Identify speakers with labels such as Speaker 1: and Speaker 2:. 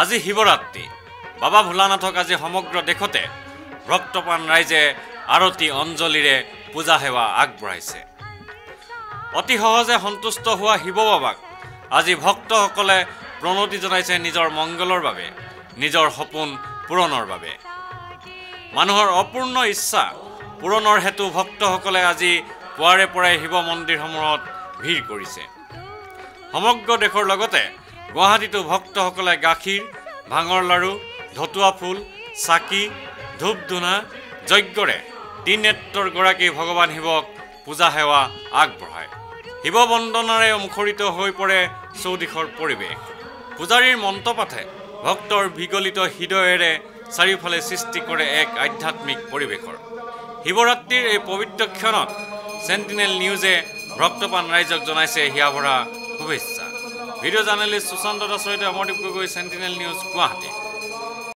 Speaker 1: আজি শিৱৰাত্ৰি বাবা ভোলানাথক আজি সমগ্ৰ দেশতে ভক্তপ্ৰাণ ৰাইজে আৰতি অঞ্জলিৰে পূজা সেৱা আগবঢ়াইছে। অতি সহজে সন্তুষ্ট হোৱা শিৱ বাবাক আজি ভক্তসকলে প্ৰণতি জনাইছে নিজৰ মংগলৰ বাবে, নিজৰ সপোন পূৰণৰ বাবে। মানুহৰ অপূৰ্ণ ইচ্ছা পূৰণৰ হেতু ভক্তসকলে আজি পুৱাৰে পৰাই শিৱ মন্দিৰসমূহত ভিৰ কৰিছে। সমগ্ৰ দেশৰ লগতে গুৱাহাটীতো ভক্তসকলে গাখীৰ, ভাঙৰ লাড়ু, ধতুৱা ফুল, চাকি, ধূপ ধূনা, যজ্ঞৰে ত্ৰিনেত্ৰৰ গৰাকী ভগৱান শিৱক পূজা সেৱা আগবঢ়ায়। শিৱ বন্দনাৰে মুখৰিত হৈ পৰে চৌদিশৰ পৰিৱেশ। পূজাৰীৰ মন্ত্ৰপাঠে ভক্তৰ বিগলিত হৃদয়েৰে চাৰিওফালে সৃষ্টি কৰে এক আধ্যাত্মিক পৰিৱেশৰ। শিৱৰাত্ৰিৰ এই পবিত্ৰ ক্ষণত চেণ্টিনেল নিউজে ভক্তপ্ৰাণ ৰাইজক জনাইছে হিয়াভৰা শুভেচ্ছা। ভিডিঅ' জাৰ্নেলিষ্ট সুশান্ত দাসৰ সৈতে অমৰদীপ গগৈ, চেণ্টিনেল নিউজ, গুৱাহাটী।